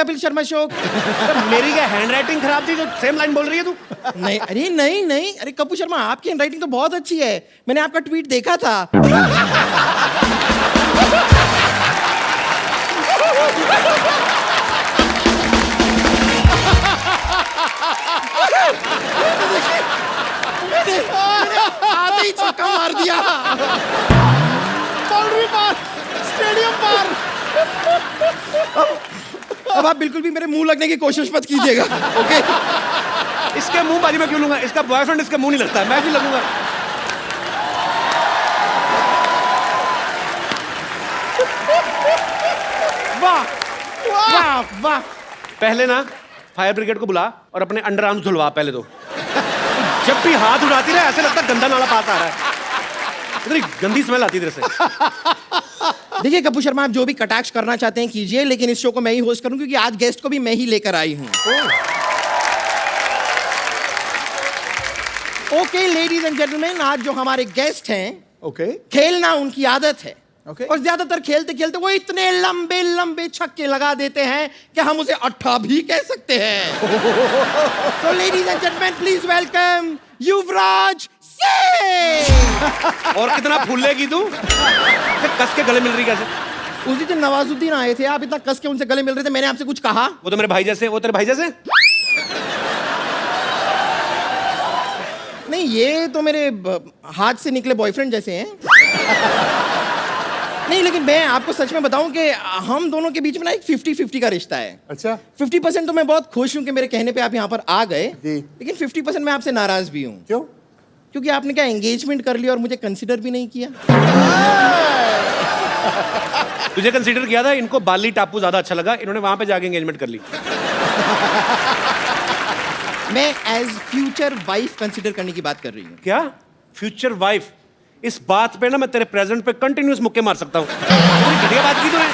Kapil Sharma show. मेरी क्या hand writing खराब थी जो सेम लाइन बोल रही है तू? नहीं, अरे नहीं, अरे कपिल शर्मा आपकी हैंड राइटिंग तो बहुत अच्छी है, मैंने आपका ट्वीट देखा था। आते ही छक्का मार दिया, बाउंड्री पार, स्टेडियम पार। अब आप बिल्कुल भी मेरे मुंह लगने की कोशिश मत कीजिएगा, ओके? इसके मुंह बाजी में क्यों लूंगा? इसका बॉयफ्रेंड इसके मुंह नहीं लगता है, मैं भी लगूंगा। वाह वाह वाह। पहले ना फायर ब्रिगेड को बुला और अपने अंडर आर्म्स धुलवा पहले तो। जब भी हाथ उठाती रहे ऐसे लगता है गंदा नाला पास आ रहा है, इतनी गंदी स्मेल आती है इधर से। देखिए कपूर शर्मा, आप जो भी कटाक्ष करना चाहते हैं कीजिए, लेकिन इस शो को मैं ही होस्ट करूं क्योंकि आज गेस्ट को भी मैं ही लेकर आई हूं। ओके लेडीज एंड जेंटलमैन, आज जो हमारे गेस्ट हैं, ओके खेलना उनकी आदत है। Okay. और ज्यादातर खेलते खेलते वो इतने लंबे लंबे छक्के लगा देते हैं कि हम उसे अट्ठा भी कह सकते हैं। तो ladies and gentleman please welcome Yuvraj Singh. और कितना फूलेगी तू? कस के गले मिल रही कैसे? उस दिन नवाजुद्दीन आए थे, आप इतना कस के उनसे गले मिल रहे थे, मैंने आपसे कुछ कहा? वो तो मेरे भाई जैसे, वो तेरे भाई जैसे? नहीं, ये तो मेरे हाथ से निकले बॉयफ्रेंड जैसे हैं। नहीं, लेकिन मैं आपको सच में बताऊं कि हम दोनों के बीच में ना एक 50-50 का रिश्ता है। अच्छा 50% तो मैं बहुत खुश हूं कि मेरे कहने पे आप यहाँ पर आ गए, जी। लेकिन 50% मैं आपसे नाराज भी हूं। क्यों? क्योंकि आपने क्या एंगेजमेंट कर लिया और मुझे कंसिडर भी नहीं किया। तुझे कंसीडर किया था, इनको बाली टापू ज्यादा अच्छा लगा, इन्होंने वहां पे जाके एंगेजमेंट कर ली। मैं एज फ्यूचर वाइफ कंसिडर करने की बात कर रही हूँ। क्या फ्यूचर वाइफ? इस बात पे ना मैं तेरे प्रेजेंट पे कंटिन्यूस मुक्के मार सकता हूँ। घटिया बात की तूने।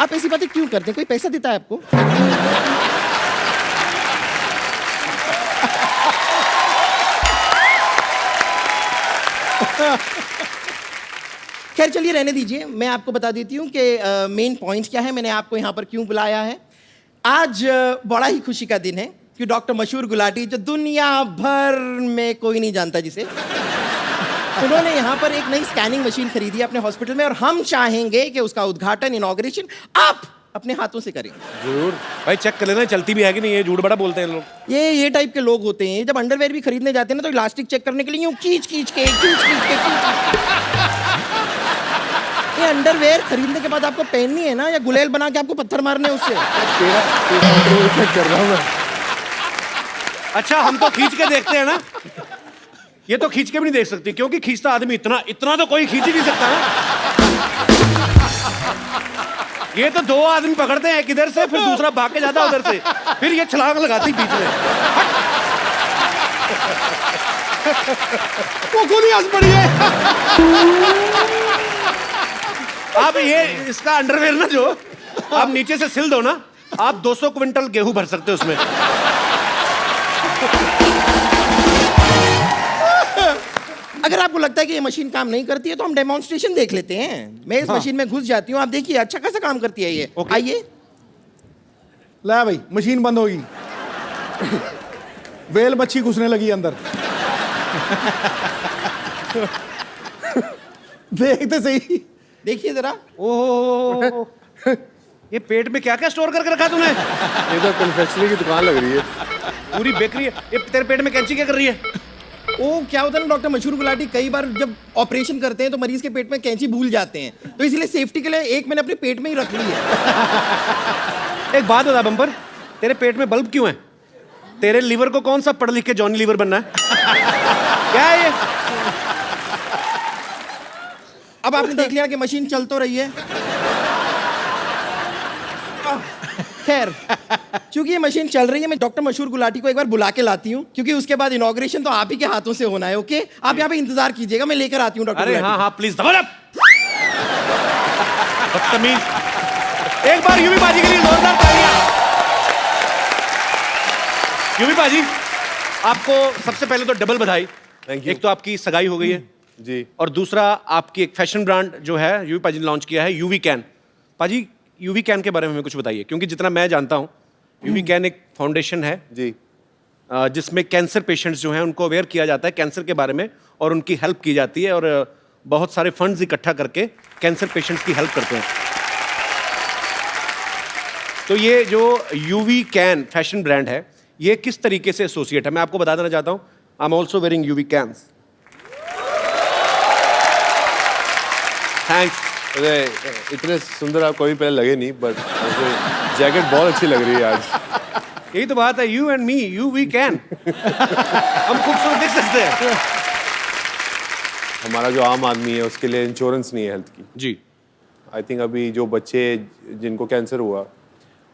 आप ऐसी बातें क्यों करते हैं? कोई पैसा देता है आपको? खैर चलिए रहने दीजिए, मैं आपको बता देती हूँ कि मेन पॉइंट क्या है, मैंने आपको यहाँ पर क्यों बुलाया है। आज बड़ा ही खुशी का दिन है कि डॉक्टर मशहूर गुलाटी, जो दुनिया भर में कोई नहीं जानता जिसे, उन्होंने यहाँ पर एक नई स्कैनिंग मशीन खरीदी है अपने हॉस्पिटल में, और हम चाहेंगे कि उसका उद्घाटन, इनॉग्रेशन आप अपने हाथों से करें। जरूर भाई, चेक कर लेना चलती भी है कि नहीं। ये झूठ बड़ा बोलते हैं लोग। ये टाइप के लोग होते हैं, जब अंडरवेयर भी खरीदने जाते हैं ना तो इलास्टिक चेक करने के लिए यूं खींच के ये अंडरवेयर खरीदने के बाद आपको पहननी है ना, या गुलेल बना के आपको पत्थर मारने उससे? तेरा चेक कर रहा हूं मैं। अच्छा, हम तो खींच के देखते हैं ना, ये तो खींच के भी नहीं देख सकती, क्योंकि खींचता आदमी इतना इतना तो कोई खींच ही नहीं सकता ना। ये तो दो आदमी पकड़ते हैं, एक इधर से फिर दूसरा भाग के जाता उधर से, फिर ये छलांग लगाती बीच में। वो गोली हंस पड़ी है। आप ये इसका अंडरवेयर ना, जो आप नीचे से सिल दो ना, आप 200 क्विंटल गेहूं भर सकते हो उसमें। अगर आपको लगता है कि ये मशीन काम नहीं करती है तो हम डेमोन्स्ट्रेशन देख लेते हैं। मैं इस मशीन में घुस जाती हूँ, आप देखिए अच्छा खासा काम करती है ये। आइए। ला भाई, मशीन बंद होगी। वेल मच्छी घुसने लगी अंदर। देखते सही, देखिए जरा। ओह, ये पेट में क्या क्या स्टोर करके रखा तूने? ये तो कन्फेक्शनरी की दुकान लग रही है। पूरी बेकरी है। ये तेरे पेट में कैंची क्या कर रही है? ओ, क्या होता है ना डॉक्टर मशहूर गुलाटी, कई बार जब ऑपरेशन करते हैं तो मरीज के पेट में कैंची भूल जाते हैं, तो इसलिए सेफ्टी के लिए एक मैंने अपने पेट में ही रख ली है। एक बात बता बम्पर, तेरे पेट में बल्ब क्यों है? तेरे लीवर को कौन सा पढ़ लिख के जॉनी लीवर बनना है? क्या है ये? अब आपने देख लिया कि मशीन चल तो रही है। खैर, क्योंकि ये मशीन चल रही है, मैं डॉक्टर मशहूर गुलाटी को एक बार बुला के लाती हूँ, क्योंकि उसके बाद इनॉग्रेशन तो आप ही के हाथों से होना है। ओके, आप यहाँ पे इंतजार कीजिएगा, मैं लेकर आती हूँ डॉक्टर अरे गुलाटी। हाँ हाँ प्लीज, बदतमीज। एक बार यूवी बाजी के लिए जोरदार तालियां। यूवी बाजी, आपको सबसे पहले तो डबल बधाई। Thank you. एक तो आपकी सगाई हो गई है जी। और दूसरा आपकी एक फैशन ब्रांड जो है यूवी पाजी ने लॉन्च किया है, यूवी कैन। पाजी यूवी कैन के बारे में हमें कुछ बताइए, क्योंकि जितना मैं जानता हूँ यूवी कैन एक फाउंडेशन है जी। जिसमें कैंसर पेशेंट्स जो हैं उनको अवेयर किया जाता है कैंसर के बारे में और उनकी हेल्प की जाती है, और बहुत सारे फंड्स इकट्ठा करके कैंसर पेशेंट्स की हेल्प करते हैं। तो ये जो यूवी कैन फैशन ब्रांड है, ये किस तरीके से एसोसिएट है, मैं आपको बता देना चाहता हूँ। I am also wearing UV cans. Thanks. अरे इतने सुंदर आप कभी पहले लगे नहीं, बट जैकेट बहुत अच्छी लग रही है आज। यही तो बात है, you and me, you we can. हम खूबसूरत दिख सकते हैं। हमारा जो आम आदमी है उसके लिए इंश्योरेंस नहीं है हेल्थ की। जी। आई थिंक अभी जो बच्चे जिनको कैंसर हुआ,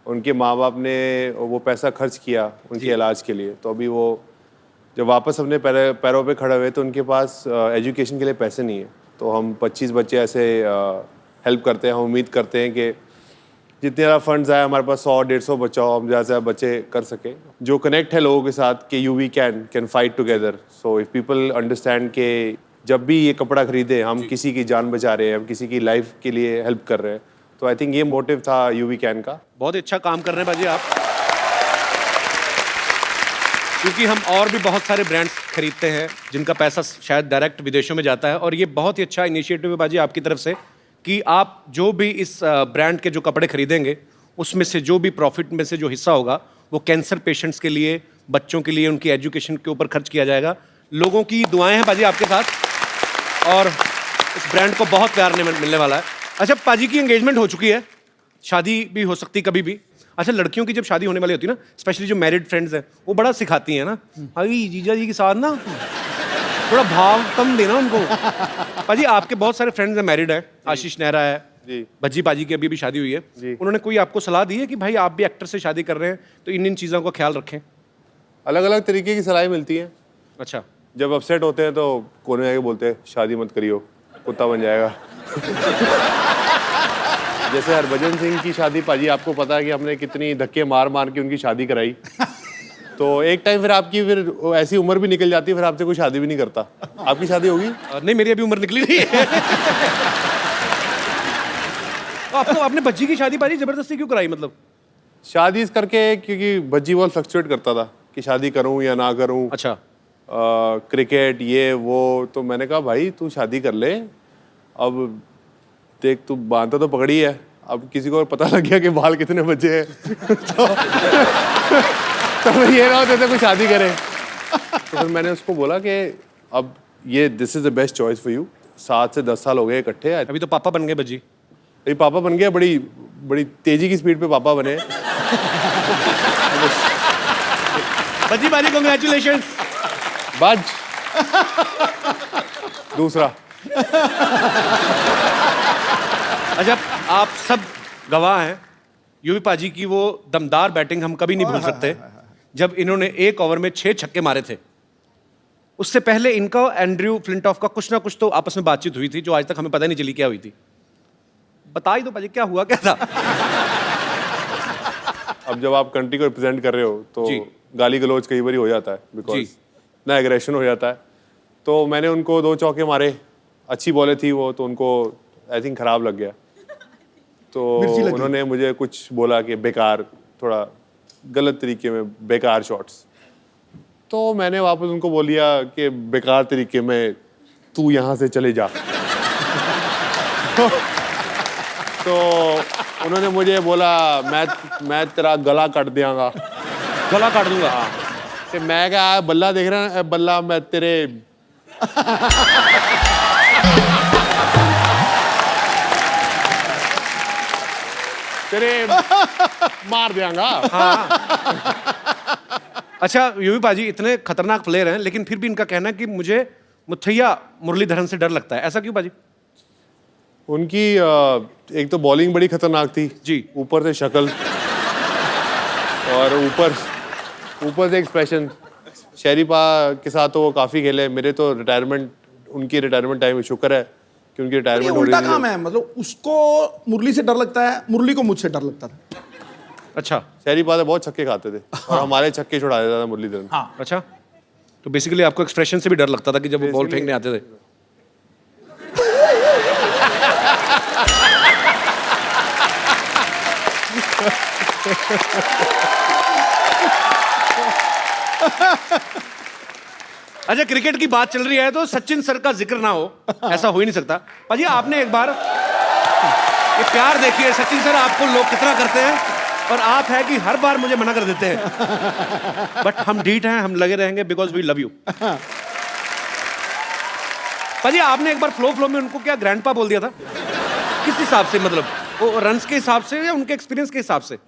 उनके माँ बाप ने वो पैसा खर्च किया उनके इलाज के लिए, तो अभी वो जब वापस अपने पैरों पे खड़े हुए तो उनके पास एजुकेशन के लिए पैसे नहीं है। तो हम 25 बच्चे ऐसे हेल्प करते हैं। हम उम्मीद करते हैं कि जितने ज़्यादा फंड्स आए हमारे पास 100-150 बच्चा हो, हम ज़्यादा से ज़्यादा बच्चे कर सके। जो कनेक्ट है लोगों के साथ कि you we can fight together. So if people understand कि जब भी ये कपड़ा खरीदे हम किसी की जान बचा रहे हैं, हम किसी की लाइफ के लिए हेल्प कर रहे हैं। तो आई थिंक ये मोटिव था यूवी कैन का। बहुत अच्छा काम कर रहे हैं बाजी आप, क्योंकि हम और भी बहुत सारे ब्रांड्स खरीदते हैं जिनका पैसा शायद डायरेक्ट विदेशों में जाता है, और ये बहुत ही अच्छा इनिशिएटिव है बाजी आपकी तरफ से कि आप जो भी इस ब्रांड के जो कपड़े खरीदेंगे उसमें से जो भी प्रॉफिट में से जो हिस्सा होगा वो कैंसर पेशेंट्स के लिए, बच्चों के लिए, उनकी एजुकेशन के ऊपर खर्च किया जाएगा। लोगों की दुआएं हैं बाजी आपके साथ, और इस ब्रांड को बहुत प्यार मिलने वाला है। अच्छा, पाजी की एंगेजमेंट हो चुकी है, शादी भी हो सकती कभी भी। अच्छा, लड़कियों की जब शादी होने वाली होती है ना, स्पेशली जो मैरिड फ्रेंड्स हैं, वो बड़ा सिखाती हैं ना, अभी जीजा जी के साथ ना थोड़ा भाव कम देना उनको। पाजी आपके बहुत सारे फ्रेंड्स हैं, मैरिड हैं, आशीष नेहरा है जी, भज्जी पाजी की अभी भी शादी हुई है जी। उन्होंने कोई आपको सलाह दी है कि भाई आप भी एक्टर से शादी कर रहे हैं तो इन चीज़ों का ख्याल रखें? अलग अलग तरीके की सलाह मिलती है। अच्छा। जब अपसेट होते हैं तो कोने में आके बोलते हैं शादी मत करियो, कुत्ता बन जाएगा। जैसे हरभजन सिंह की शादी, पाजी आपको पता है कि हमने कितनी धक्के मार मार के उनकी शादी कराई। तो एक टाइम फिर आपकी ऐसी उम्र भी निकल जाती है, फिर आपसे कोई शादी भी नहीं करता। आपकी शादी होगी? नहीं, मेरी अभी उम्र निकली नहीं है। तो आपने बच्ची की शादी पाजी जबरदस्ती क्यों कराई? मतलब शादी इस करके क्योंकि बच्ची बहुत फ्लक्चुएट करता था कि शादी करूं या ना करूं। अच्छा। क्रिकेट ये वो, तो मैंने कहा भाई तू शादी कर ले, अब देख तू बांधता तो पकड़ी है, अब किसी को पता लग गया कि बाल कितने बचे हैं तो फिर ये ना होते थे कोई शादी करे। तो फिर मैंने उसको बोला कि अब ये this is the best choice for you. 7 से 10 साल हो गए इकट्ठे। अभी तो पापा बन गए बज्जी। अभी पापा बन गया, बड़ी बड़ी तेजी की स्पीड पे पापा बने। बज्जी बाजी कांग्रेचुलेशंस। बाज दूसरा। अच्छा, आप सब गवाह हैं यूवी पाजी की वो दमदार बैटिंग हम कभी नहीं भूल सकते, जब इन्होंने एक ओवर में 6 छक्के मारे थे। उससे पहले इनका एंड्रयू फ्लिंटॉफ का कुछ ना कुछ तो आपस में बातचीत हुई थी जो आज तक हमें पता नहीं चली क्या हुई थी। बता ही दो पाजी, क्या हुआ क्या था? अब जब आप कंट्री को रिप्रेजेंट कर रहे हो तो गाली गलौज कई बार हो जाता है, बिकॉज ना एग्रेशन हो जाता है। तो मैंने उनको 2 चौके मारे, अच्छी बॉलें थी वो, तो उनको आई थिंक खराब लग गया। तो उन्होंने मुझे कुछ बोला कि बेकार, थोड़ा गलत तरीके में बेकार शॉट्स। तो मैंने वापस उनको बोल दिया कि बेकार तरीके में तू यहाँ से चले जा। तो उन्होंने मुझे बोला मैं तेरा गला काट दियांगा। गला काट दूंगा? कि मैं क्या बल्ला देख रहा है, बल्ला मैं तेरे मार दियांगा। अच्छा, यूवी पाजी इतने खतरनाक प्लेयर हैं, लेकिन फिर भी इनका कहना है कि मुझे मुथैया मुरलीधरन से डर लगता है। ऐसा क्यों पाजी? उनकी एक तो बॉलिंग बड़ी खतरनाक थी जी, ऊपर से शक्ल, और ऊपर से एक्सप्रेशन। शरीफा के साथ तो वो काफी खेले। मेरे तो उनकी रिटायरमेंट टाइम शुक्र है कि उनकी रिटायरमेंट हो रही है। उल्टा काम है, मतलब उसको मुरली से डर लगता है, मुरली को मुझसे डर लगता था। अच्छा। शरीफा तो बहुत छक्के खाते थे और हमारे छक्के छुड़ा देता था मुरलीधरन। हाँ। अच्छा, तो बेसिकली आपको एक्सप्रेशन से भी डर लगता था कि जब वो बॉल फेंकने आते थे? अच्छा, क्रिकेट की बात चल रही है तो सचिन सर का जिक्र ना हो, ऐसा हो ही नहीं सकता। पाजी आपने एक बार ये प्यार देखिए, सचिन सर आपको लोग कितना करते हैं और आप है कि हर बार मुझे मना कर देते हैं। बट हम ढीठ हैं, हम लगे रहेंगे बिकॉज वी लव यू। पाजी आपने एक बार फ्लो में उनको क्या ग्रैंडपा बोल दिया था? किस हिसाब से, मतलब वो रन्स के हिसाब से या उनके एक्सपीरियंस के हिसाब से?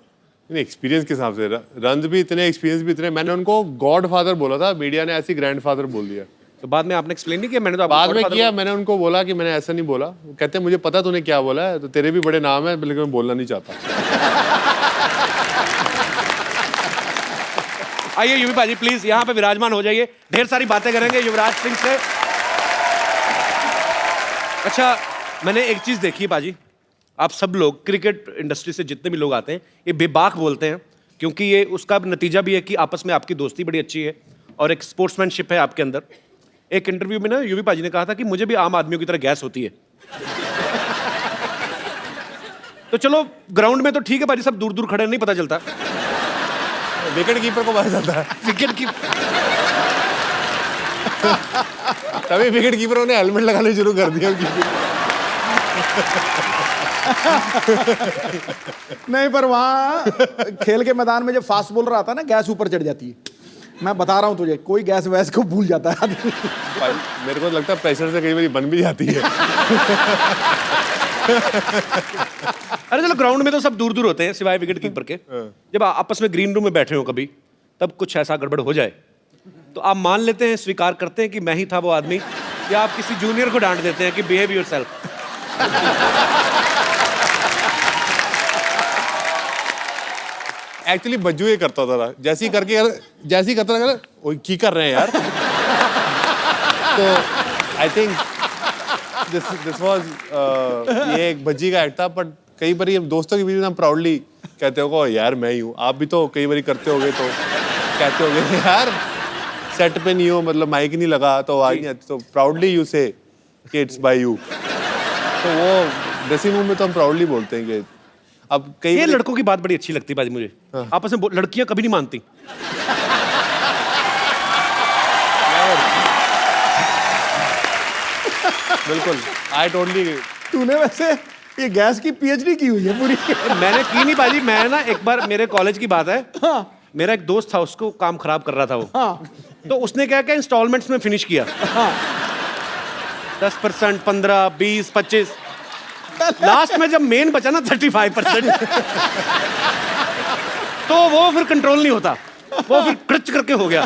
नहीं, एक्सपीरियंस के हिसाब से रन भी इतने, एक्सपीरियंस भी इतने। मैंने उनको गॉड फादर बोला था, मीडिया ने ऐसी ग्रैंड फादर बोल दिया। तो बाद में आपने एक्सप्लेन नहीं किया? मैंने तो आपको बाद में godfather किया, मैंने उनको बोला कि मैंने ऐसा नहीं बोला। वो कहते हैं मुझे पता तूने क्या बोला है, तो तेरे भी बड़े नाम है, लेकिन मैं बोलना नहीं चाहता। आइए युवी पाजी प्लीज यहाँ पे विराजमान हो जाइए, ढेर सारी बातें करेंगे युवराज सिंह से। अच्छा, मैंने एक चीज देखी है पाजी, आप सब लोग क्रिकेट इंडस्ट्री से जितने भी लोग आते हैं ये बेबाक बोलते हैं, क्योंकि ये उसका नतीजा भी है कि आपस में आपकी दोस्ती बड़ी अच्छी है और एक स्पोर्ट्समैनशिप है आपके अंदर। एक इंटरव्यू में ना युवी पाजी ने कहा था कि मुझे भी आम आदमियों की तरह गैस होती है। तो चलो ग्राउंड में तो ठीक है पाजी, सब दूर दूर खड़े नहीं पता चलता। विकेट कीपर को पता चलता है। विकेट की तभी विकेट कीपरों ने हेलमेट लगाने शुरू कर दिया। नहीं, पर वहाँ खेल के मैदान में जब फास्ट बॉलर आता है ना, गैस ऊपर चढ़ जाती है। मैं बता रहा हूँ तुझे, कोई गैस वैस को भूल जाता है आदमी। मेरे को लगता है प्रेशर से कई बार बन भी जाती है। अरे चलो ग्राउंड में तो सब दूर दूर होते हैं सिवाय विकेट कीपर के। जब आपस में ग्रीन रूम में बैठे हो कभी, तब कुछ ऐसा गड़बड़ हो जाए तो आप मान लेते हैं, स्वीकार करते हैं कि मैं ही था वो आदमी, या आप किसी जूनियर को डांट देते हैं कि बिहेव योरसेल्फ? एक्चुअली बज्जू ये करता था, जैसे ही करता था, वो की कर रहे हैं यार। तो आई थिंक दिस वाज ये एक भज्जी का एक्ट था। बट कई बार ये दोस्तों के बीच में हम प्राउडली कहते हो यार मैं ही हूँ। आप भी तो कई बार करते होगे, तो कहते होगे यार सेट पे नहीं हो, मतलब माइक नहीं लगा तो आवाज नहीं आती, तो प्राउडली यू से कि इट्स बाय यू। तो वो ड्रेसिंग रूम में तो हम प्राउडली बोलते हैं कि अब कई ये लड़कों की बात बड़ी अच्छी लगती है पाजी मुझे। आपस में लड़कियां कभी नहीं मानती। बिल्कुल, आई टोटली। तूने वैसे ये गैस की पीएचडी की हुई है पूरी? मैंने की नहीं पाजी, मैं ना एक बार, मेरे कॉलेज की बात है, हाँ। मेरा एक दोस्त था, उसको काम खराब कर रहा था वो। हाँ। तो उसने क्या क्या इंस्टॉलमेंट्स में फिनिश किया। 10%, 15, 20, 25, लास्ट में जब मेन बचा ना 35%, तो वो फिर कंट्रोल नहीं होता, वो फिर क्रच करके हो गया।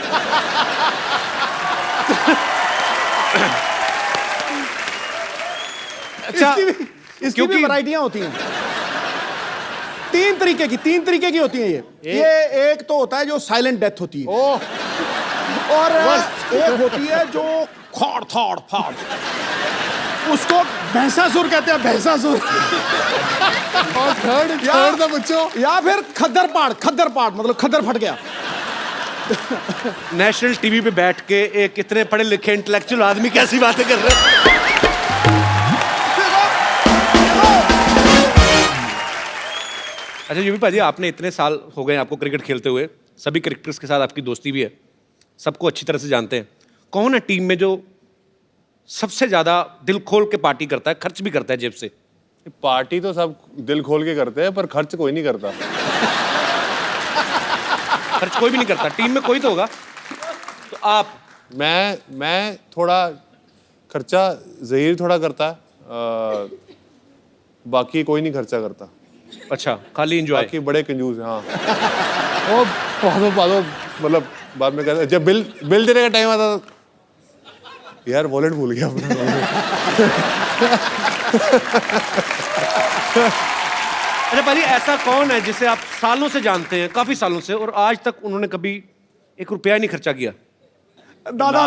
अच्छा, इसकी भी वैरायटियां होती हैं। तीन तरीके की होती हैं ये एक तो होता है जो साइलेंट डेथ होती है, और एक होती है जो खौड़ थौड़ फाड़, उसको भैंसासुर कहते हैं, भैंसासुर। और थर्ड था बच्चों, या फिर खद्दर पाड़ मतलब खद्दर फट गया। नेशनल टीवी पे बैठ के एक इतने पढ़े लिखे इंटेलेक्चुअल आदमी कैसी बातें कर रहे हैं। अच्छा यूवी पाजी, आपने इतने साल हो गए आपको क्रिकेट खेलते हुए, सभी क्रिकेटर्स के साथ आपकी दोस्ती भी है, सबको अच्छी तरह से जानते हैं। कौन है टीम में जो सबसे ज्यादा दिल खोल के पार्टी करता है, खर्च भी करता है जेब से? पार्टी तो सब दिल खोल के करते हैं, पर खर्च कोई नहीं करता। खर्च कोई भी नहीं करता, टीम में कोई तो होगा। तो आप? मैं थोड़ा खर्चा, ज़हीर थोड़ा करता है, बाकी कोई नहीं खर्चा करता। अच्छा, खाली एंजॉय? बाकी बड़े कंजूस हैं। हाँ, वो पादो मतलब बाद में कहते, जब बिल देने का टाइम आता था, यार वॉलेट भूल गया अपना। अच्छा पाजी, ऐसा कौन है जिसे आप सालों से जानते हैं, काफी सालों से, और आज तक उन्होंने कभी एक रुपया नहीं खर्चा किया? दादा।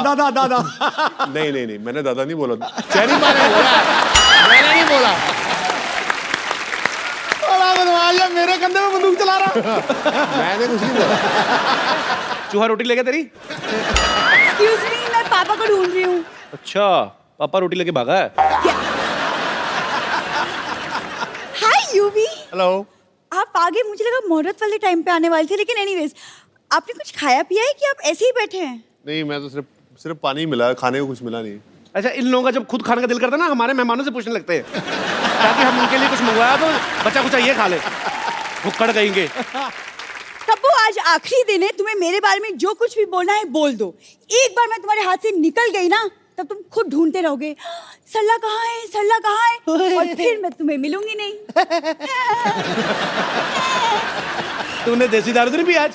नहीं, मैंने दादा नहीं बोला, चैनी मैंने नहीं बोला। मेरे कंधे में बंदूक चला रहा। मैंने कुछ नहीं बोला। चूहा रोटी लेके तेरी? एक्सक्यूज मी, मैं पापा को ढूंढ रही हूँ। अच्छा, पापा रोटी लेके भागा है? हाय यूवी, हेलो। आप आगे, मुझे लगा मुहूर्त वाले टाइम पे आने वाले थे, लेकिन एनीवेज आपने कुछ खाया पिया है कि आप ऐसे ही बैठे हैं? नहीं, मैं तो सिर्फ पानी मिला, खाने को कुछ मिला नहीं। अच्छा, इन लोगों का जब खुद खाने का दिल करता है ना, हमारे मेहमानों से पूछने लगते हैं ताकि हम उनके लिए कुछ मंगवाया तो बचा कुचा ये खा ले, भुक्कड़ कहेंगे। तब्बू, आज आखिरी दिन है, तुम्हें मेरे बारे में जो कुछ भी बोलना है बोल दो। एक बार मैं तुम्हारे हाथ से निकल गई ना, तब तुम खुद ढूंढते रहोगे सरला कहाँ है, सरला कहाँ है, और फिर मैं तुम्हें मिलूंगी नहीं। तूने देसी दारू तो नहीं पी आज?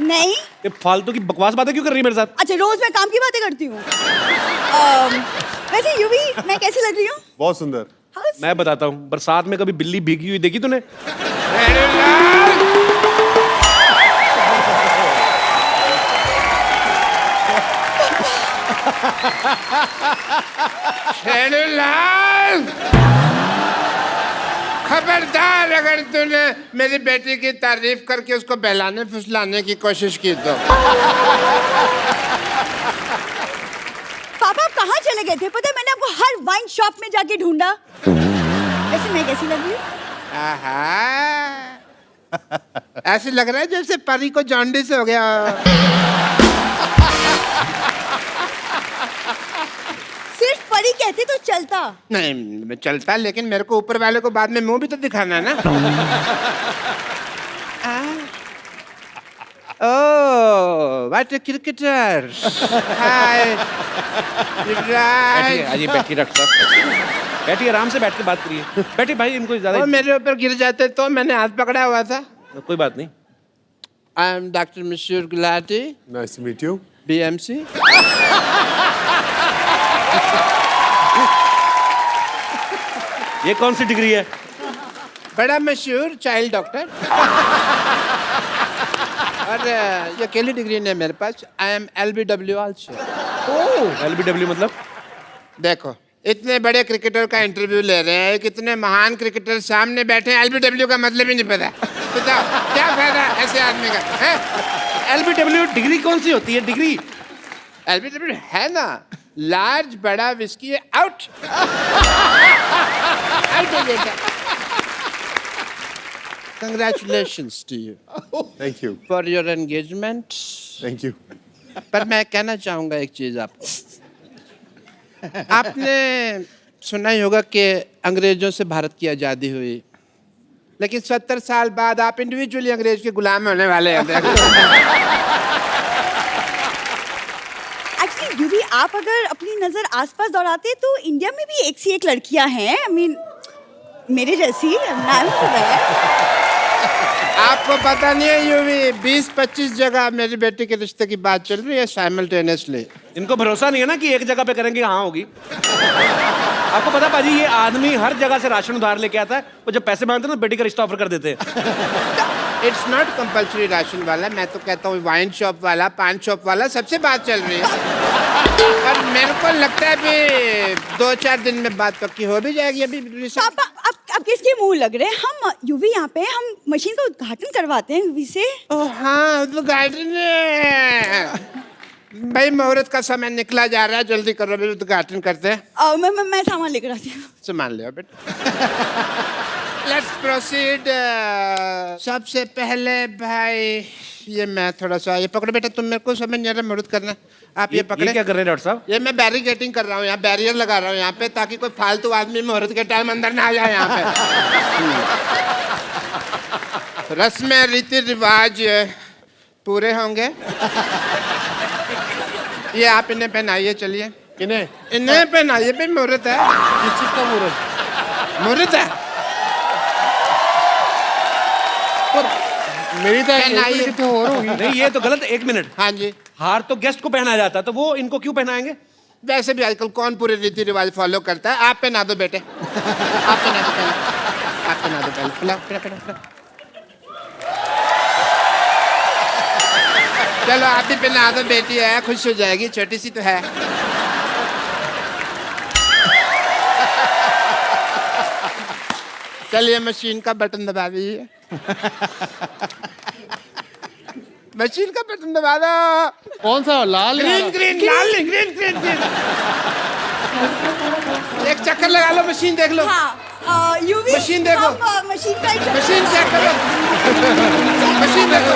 नहीं। ये फालतू की बकवास बातें क्यों कर रही है मेरे साथ? अच्छा, रोज मैं काम की बातें करती हूँ। वैसे यूवी, मैं कैसी लग रही हूँ? बहुत सुंदर। मैं बताता हूँ, बरसात में कभी बिल्ली भीगी हुई देखी तूने? खबरदार, अगर तूने मेरी बेटी की तारीफ करके उसको बहलाने फुसलाने की कोशिश की तो। पापा, आप कहाँ चले गए थे? पता है, मैंने आपको हर वाइन शॉप में जाके ढूंढा। वैसे मैं कैसी लग रही हूँ? आहा, ऐसे लग रहा है जैसे परी को जॉन्डिस हो गया। सिर्फ परी कहते तो चलता। नहीं, मैं चलता, लेकिन मेरे को ऊपर वाले को बाद में मुंह भी तो दिखाना है ना। ओह, व्हाट अ क्रिकेटर। हाय। बैठिए, आइए, बैठिए डॉक्टर साहब, बैठिए, आराम से बैठ के बात करिए। बैठिए भाई, इनको ज्यादा वो मेरे ऊपर गिर जाते तो मैंने हाथ पकड़ा हुआ था। कोई बात नहीं। आई am doctor Mashoor Gulati, nice to meet you. BMC। ये कौन सी डिग्री है? बड़ा मशहूर चाइल्ड डॉक्टर। और ये अकेली डिग्री नहीं है मेरे पास। I am LBW also. LBW मतलब? देखो, इतने बड़े क्रिकेटर का इंटरव्यू ले रहे हैं, कितने महान क्रिकेटर सामने बैठे हैं, LBW का मतलब ही नहीं पता। बताओ क्या फायदा ऐसे आदमी का है? LBW डिग्री कौन सी होती है? डिग्री LBW है ना, लार्ज बड़ा whisky out. Congratulations to you thank you. for your engagement. Thank you. पर मैं कहना चाहूंगा एक चीज आपको। आपने सुना ही होगा कि अंग्रेजों से भारत की आज़ादी हुई, लेकिन 70 साल बाद आप इंडिविजुअली अंग्रेज के गुलाम होने वाले हैं। एक्चुअली यूवी, आप अगर अपनी नजर आसपास दौड़ाते तो इंडिया में भी एक सी एक लड़कियां हैं। आई मीन, मेरे जैसी। आपको पता नहीं है यूवी, 20-25 जगह मेरी बेटी के रिश्ते की बात चल रही है साइमल्टेनियसली। इनको भरोसा नहीं है ना कि एक जगह पे करेंगे हाँ होगी। आपको पता पाजी, ये आदमी हर जगह से राशन उधार लेके आता है, वो जब पैसे मांगते हैं ना बेटी का रिश्ता ऑफर कर देते हैं। इट्स नॉट कंपल्सरी राशन वाला, मैं तो कहता हूँ वाइन शॉप वाला, पान शॉप वाला, सबसे बात चल रही है। और मेरे को लगता है अभी 2-4 दिन में बात पक्की हो भी जाएगी। अभी पापा, आप किसके मुंह लग रहे हैं? हम यूवी यहाँ पे हम मशीन का उद्घाटन करवाते हैं यूवी से। ओह हाँ, उद्घाटन है भाई, मुहूर्त का समय निकला जा रहा है, जल्दी करो, अभी उद्घाटन करते हैं। मैं सामान लेकर आती हूँ। सामान ले बेटा। Let's proceed. सबसे पहले भाई, ये मैं थोड़ा सा, ये पकड़ो बेटा, तुम मेरे को समझ नहीं आ रहा मुहूर्त करना। आप ये पकड़े। क्या कर रहे हैं डॉक्टर साहब? ये मैं बैरिकेटिंग कर रहा हूँ, यहाँ बैरियर लगा रहा हूँ यहाँ पे, ताकि कोई फालतू आदमी मुहूर्त के टाइम अंदर ना आ जाए यहाँ पे। रस्में रीति रिवाज पूरे होंगे। ये आप इन्हें पहनाइए, चलिए। किन्हें? इन्हें पहनाइए, भी मुहूर्त है। किस चीज का मुहूर्त? मुहूर्त है। मेरी तो पहनाइए। और होगी। नहीं, ये तो गलत है। 1 मिनट, हाँ जी। हार तो गेस्ट को पहनाया जाता है, तो वो इनको क्यों पहनाएंगे? वैसे भी आजकल कौन पूरे रीति रिवाज फॉलो करता है? आप पहना दो बेटे। आप पहना दो पहले। आप पहना दो पहले। पिलाओ, पिलाओ। चलो आप भी पहना दो, बेटी है, खुश हो जाएगी, छोटी सी तो है। चलिए मशीन का बटन दबा दीजिए। मशीन का बटन दबा दो। कौन सा? लाल? ग्रीन ग्रीन, लाल नहीं, ग्रीन ग्रीन ग्रीन। एक चक्कर लगा लो, मशीन देख लो। हाँ, यूवी मशीन देखो। मशीन का मशीन चेक करो। मशीन देखो।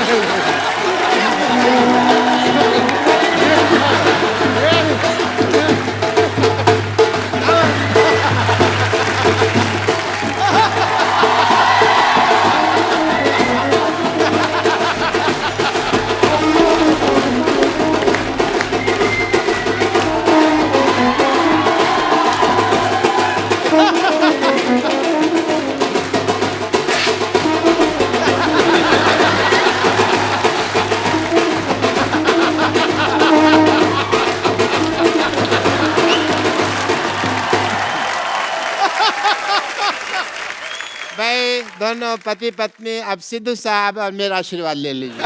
भाई दोनों पति पत्नी अब सिद्धू साहब और मेरा आशीर्वाद ले लीजिए।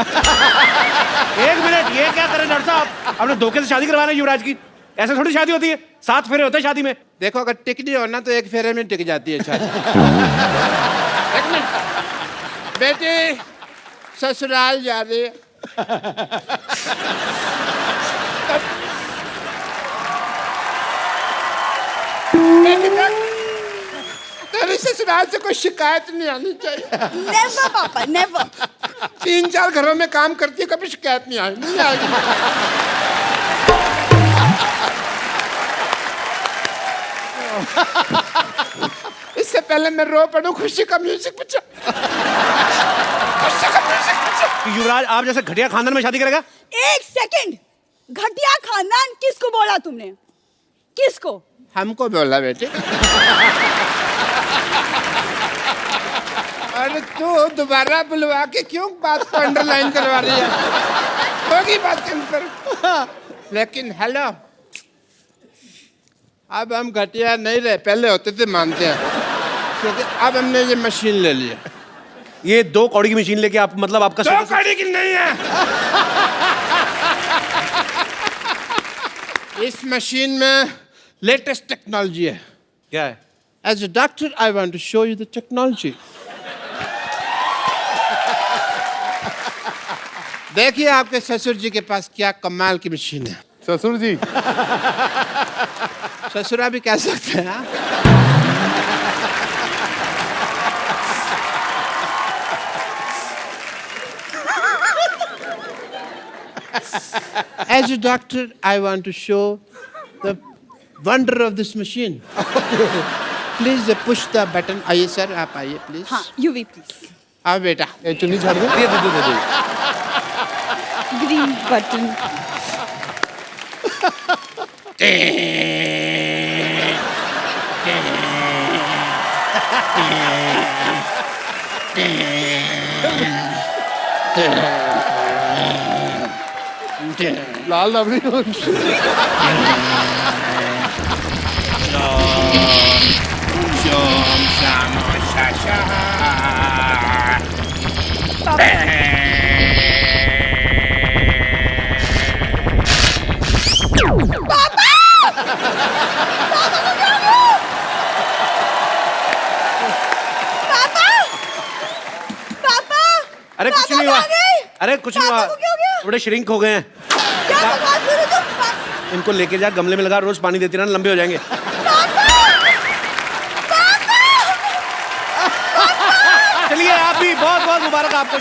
एक मिनट, ये क्या करें डॉक्टर साहब? आपने धोखे से शादी करवाना है युवराज की? ऐसे थोड़ी शादी होती है, 7 फेरे होते हैं शादी में। देखो अगर टिकनी हो ना तो एक फेरे में टिक जाती है शादी। एक मिनट। बेटी ससुराल जा रही है। तेरी ससुराल से कोई शिकायत नहीं आनी चाहिए। नेवर पापा नेवर। 3-4 घरों में काम करती है, कभी शिकायत नहीं आएगी, नहीं आएगी। इससे पहले मैं रो पड़ूं, खुशी का म्यूजिक बजा। खुशी का म्यूजिक बजा। कि युवराज आप जैसे घटिया खानदान में शादी करेगा? एक सेकंड, घटिया खानदान किसको बोला तुमने? किसको? हमको बोला बेटे। अरे तू दोबारा बुलवा के क्यों बात को अंडरलाइन करवा रही है? होगी बात कंफर्म। लेकिन हेलो, अब हम घटिया नहीं रहे, पहले होते थे मानते हैं, क्योंकि अब हमने ये मशीन ले ली है। ये 2 कौड़ी की मशीन लेके आप, मतलब आपका 2 कौड़ी की नहीं है। इस मशीन में लेटेस्ट टेक्नोलॉजी है। क्या है? As a doctor, I want to show you the technology. देखिए आपके ससुर जी के पास क्या कमाल की मशीन है। ससुर जी, ससुरा भी कह सकते हैं हाँ? As a doctor, I want to show the wonder of this machine. Please push the button. आइए सर, आप आइए प्लीज। हाँ यूवी प्लीज। आओ बेटा। ये चुन्नी झाड़ दो। दे। Green button. लाल रबड़ी। अरे कुछ नहीं हुआ। अरे कुछ नहीं हुआ, थोड़े श्रिंक हो गए हैं। क्या बकवास कर रहे हो तुम? इनको लेके जा, गमले में लगा, रोज पानी देती रहना, लंबे हो जाएंगे। चलिए आप भी बहुत बहुत मुबारक आपको।